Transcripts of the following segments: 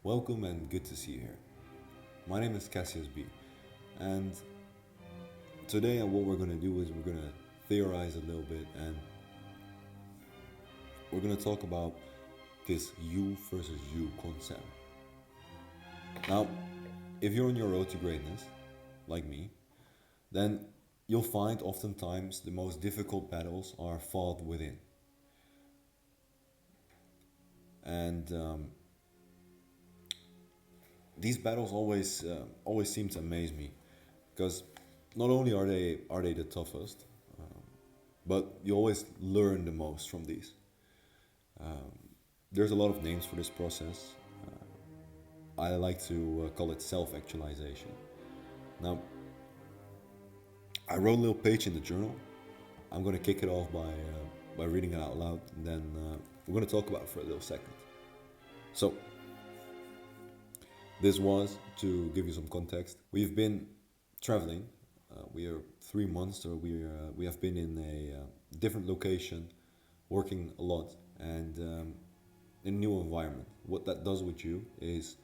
Welcome and good to see you here. My name is Casius B, and today what we're going to do is we're going to theorize a little bit and we're going to talk about this you versus you concept. Now, if you're on your road to greatness, like me, then you'll find oftentimes the most difficult battles are fought within. And these battles always seem to amaze me because not only are they the toughest, but you always learn the most from these. There's a lot of names for this process. I like to call it self-actualization. Now, I wrote a little page in the journal. I'm going to kick it off by reading it out loud, and then we're going to talk about it for a little second. So, this was to give you some context. We've been traveling. We are 3 months, so we have been in a different location, working a lot, and in a new environment. What that does with you is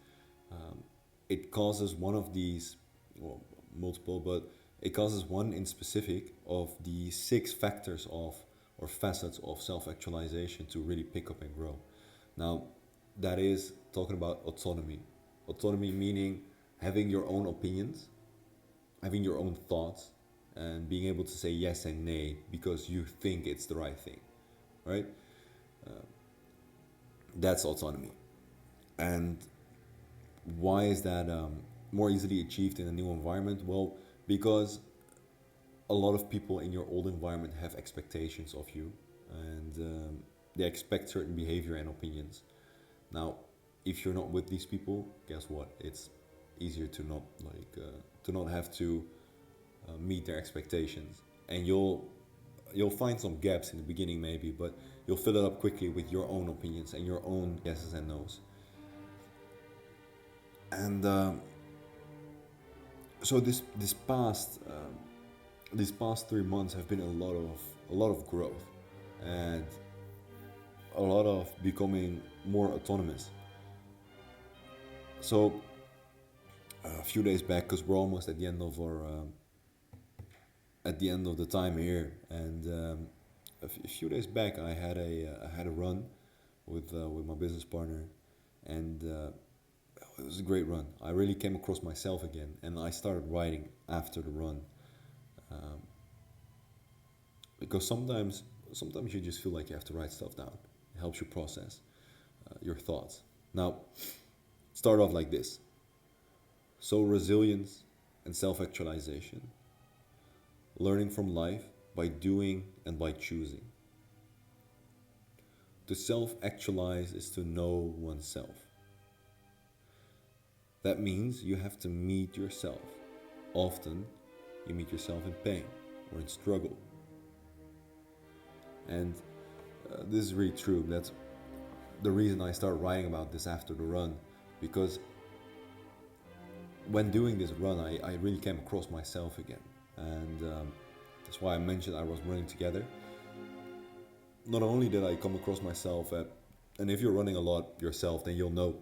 it causes one of these, well, multiple, but it causes one in specific of the 6 factors of or facets of self-actualization to really pick up and grow. Now, that is talking about autonomy. Autonomy meaning having your own opinions, having your own thoughts, and being able to say yes and nay because you think it's the right thing, right? That's autonomy. And why is that more easily achieved in a new environment? Well, because a lot of people in your old environment have expectations of you, and they expect certain behavior and opinions. Now, if you're not with these people, guess what? It's easier to not have to meet their expectations, and you'll find some gaps in the beginning maybe, but you'll fill it up quickly with your own opinions and your own yeses and nos. And so these past 3 months have been a lot of growth and a lot of becoming more autonomous. So a few days back, because we're almost at the end of our at the end of the time here, and a few days back I had a run with my business partner, and it was a great run. I really came across myself again, and I started writing after the run, because sometimes you just feel like you have to write stuff down. It helps you process your thoughts. Now, start off like this. So resilience and self-actualization, learning from life by doing and by choosing. To self-actualize is to know oneself. That means you have to meet yourself. Often, you meet yourself in pain or in struggle. And this is really true. That's the reason I started writing about this after the run, because when doing this run, I really came across myself again. And that's why I mentioned I was running together. Not only did I come across myself and if you're running a lot yourself, then you'll know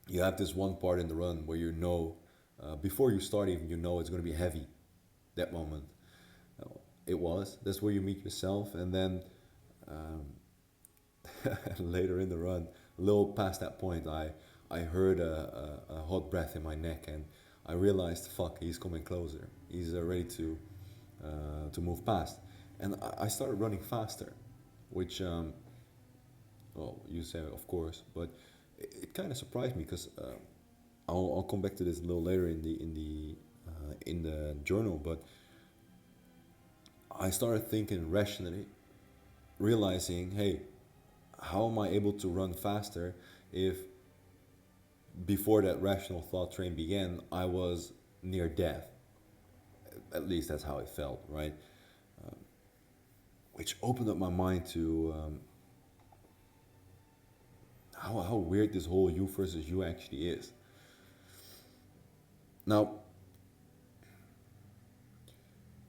you have this one part in the run where you know, before you start even, you know it's going to be heavy, that moment. It was. That's where you meet yourself, and then later in the run, a little past that point, I heard a hot breath in my neck, and I realized, fuck, he's coming closer. He's ready to move past, and I started running faster, which well, you say of course, but it kind of surprised me because I'll come back to this a little later in the journal, but I started thinking rationally, realizing, hey, how am I able to run faster if before that rational thought train began, I was near death? At least that's how it felt, right? Which opened up my mind to how weird this whole you versus you actually is. Now,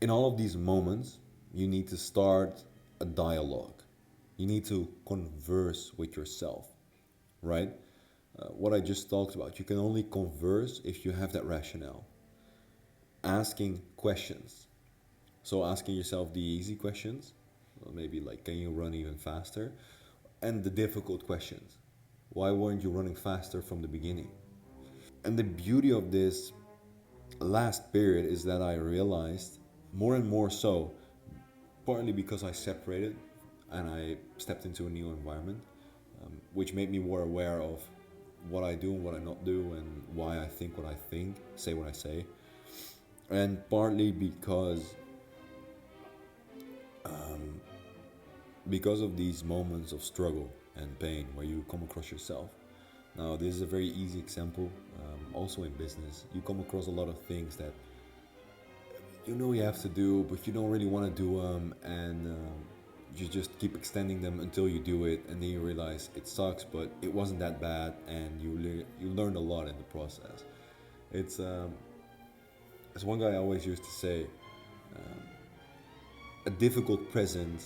in all of these moments, you need to start a dialogue. You need to converse with yourself, right? What I just talked about. You can only converse if you have that rationale. Asking questions. So asking yourself the easy questions, maybe like, can you run even faster? And the difficult questions. Why weren't you running faster from the beginning? And the beauty of this last period is that I realized more and more so, partly because I separated and I stepped into a new environment, which made me more aware of what I do and what I not do, and why I think what I think, say what I say, and partly because of these moments of struggle and pain where you come across yourself. Now, this is a very easy example. Also in business, you come across a lot of things that you know you have to do, but you don't really want to do them, and you just keep extending them until you do it, and then you realize it sucks, but it wasn't that bad, and you learned a lot in the process. It's as one guy always used to say, a difficult present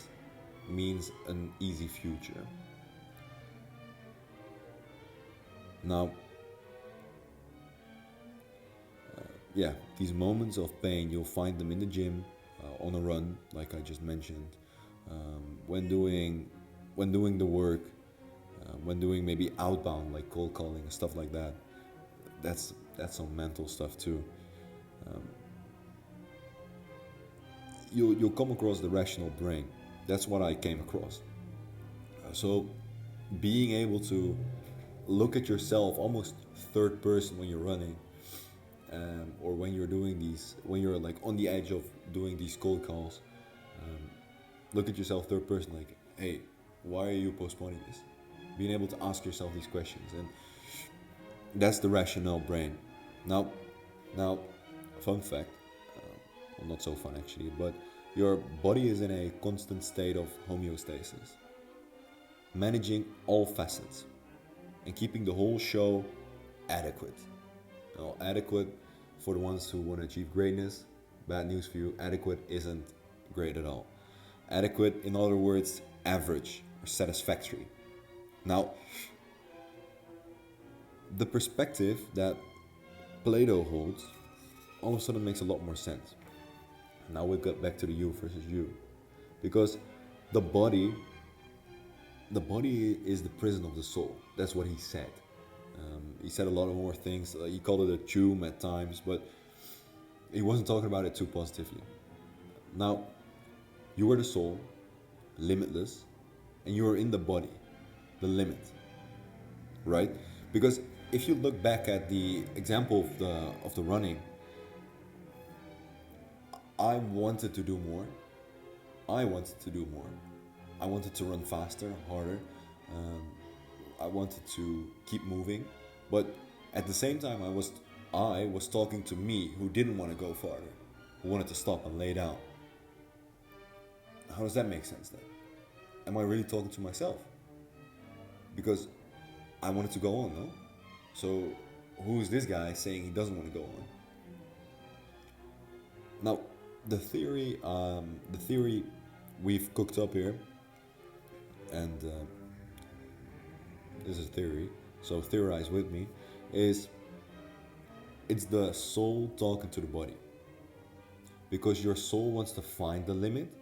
means an easy future. Now, yeah, these moments of pain, you'll find them in the gym, on a run, like I just mentioned, when doing the work, when doing maybe outbound, like cold calling and stuff like that. That's some mental stuff too. You'll come across the rational brain. That's what I came across. So being able to look at yourself almost third person when you're running, or when you're doing these, when you're like on the edge of doing these cold calls, look at yourself third person, like, hey, why are you postponing this? Being able to ask yourself these questions, and that's the rational brain. Now now fun fact, well, not so fun actually, but your body is in a constant state of homeostasis, managing all facets and keeping the whole show adequate. Now, adequate, for the ones who want to achieve greatness, bad news for you, adequate isn't great at all. Adequate, in other words, average or satisfactory. Now, the perspective that Plato holds all of a sudden makes a lot more sense. Now we get back to the you versus you, because the body, the body is the prison of the soul. That's what he said. He said a lot of more things. He called it a tomb at times, but he wasn't talking about it too positively. Now, you are the soul, limitless, and you are in the body, the limit, right? Because if you look back at the example of the running, I wanted to do more. I wanted to do more. I wanted to run faster, harder. Um, I wanted to keep moving, but at the same time, I was talking to me who didn't want to go farther, who wanted to stop and lay down. How does that make sense then? Am I really talking to myself? Because I wanted to go on, no? So who is this guy saying he doesn't want to go on? Now, the theory we've cooked up here, and this is theory, so theorize with me, is it's the soul talking to the body. Because your soul wants to find the limit,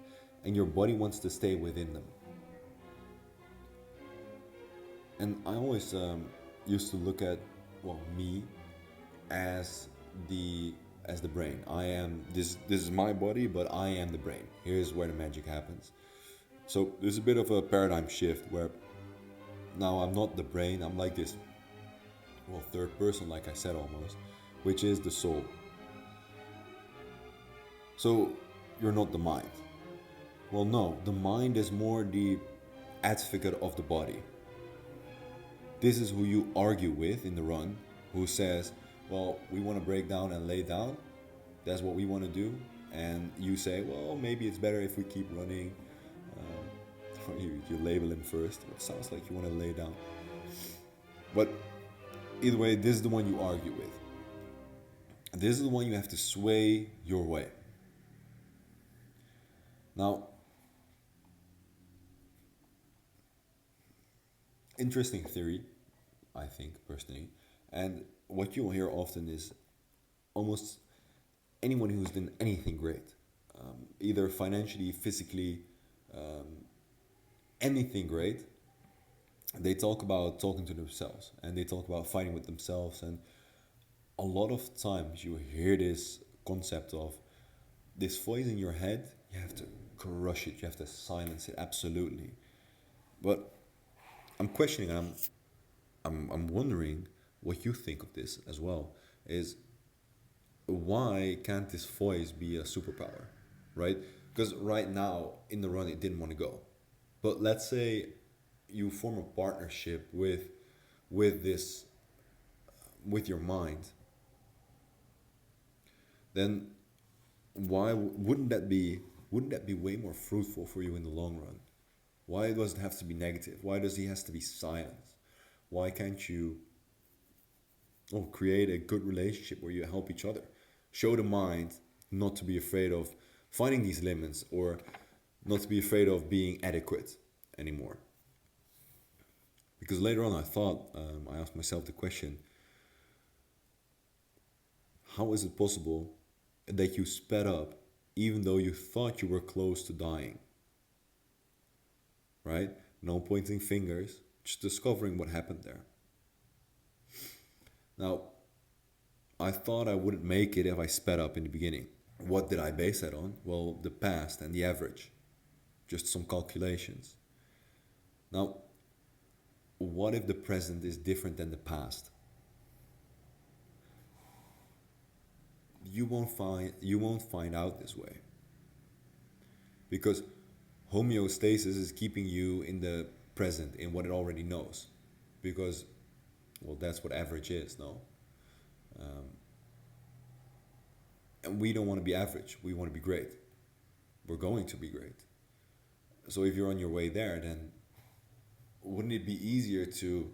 and your body wants to stay within them. And I always used to look at, well, me as the as the brain. I am this. This is my body, but I am the brain. Here's where the magic happens. So there's a bit of a paradigm shift where now I'm not the brain. I'm like this, well, third person, like I said almost, which is the soul. So you're not the mind. Well, no, the mind is more the advocate of the body. This is who you argue with in the run, who says, well, we want to break down and lay down. That's what we want to do. And you say, well, maybe it's better if we keep running. You label him first. It sounds like you want to lay down. But either way, this is the one you argue with. This is the one you have to sway your way. Now, interesting theory. I think personally. And what you'll hear often is almost anyone who's done anything great, either financially, physically, anything great, they talk about talking to themselves and they talk about fighting with themselves. And a lot of times you hear this concept of this voice in your head, you have to crush it, you have to silence it, absolutely. But I'm questioning, I'm wondering what you think of this as well. Is why can't this voice be a superpower, right? Because right now in the run it didn't want to go, but let's say you form a partnership with this with your mind, then wouldn't that be way more fruitful for you in the long run? Why does it have to be negative? Why does he has to be silent? Why can't you create a good relationship where you help each other? Show the mind not to be afraid of finding these limits or not to be afraid of being adequate anymore. Because later on, I asked myself the question: how is it possible that you sped up even though you thought you were close to dying? Right? No pointing fingers, just discovering what happened there. Now, I thought I wouldn't make it if I sped up in the beginning. What did I base that on? Well, the past and the average. Just some calculations. Now, what if the present is different than the past? You won't find out this way. Because homeostasis is keeping you in the present, in what it already knows. Because, well, that's what average is, no? And we don't want to be average. We want to be great. We're going to be great. So if you're on your way there, then wouldn't it be easier to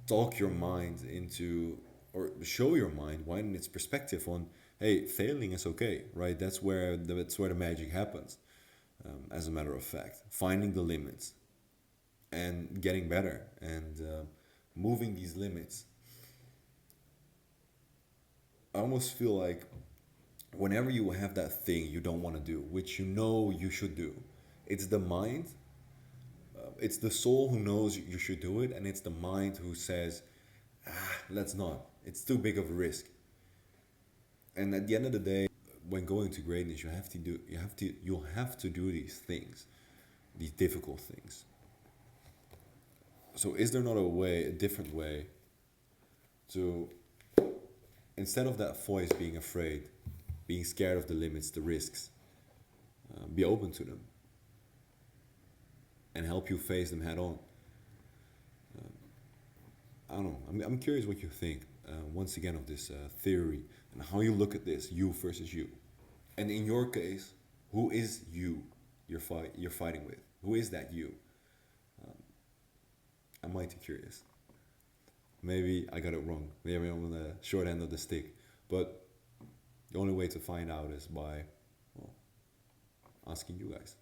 talk your mind into, or show your mind, widen its perspective on, hey, failing is okay, right? That's where the magic happens. As a matter of fact, finding the limits and getting better and moving these limits. I almost feel like whenever you have that thing you don't want to do, which you know you should do, it's the mind, it's the soul who knows you should do it, and it's the mind who says, let's not. It's too big of a risk. And at the end of the day, when going to greatness, you'll have to do these things, these difficult things. So is there not a different way to, instead of that voice being afraid, being scared of the limits, the risks, be open to them and help you face them head on? I don't know. I'm curious what you think, once again, of this theory and how you look at this, you versus you. And in your case, who is you're fighting with? Who is that you? I'm mighty curious. Maybe I got it wrong. Maybe I'm on the short end of the stick. But the only way to find out is by, well, asking you guys.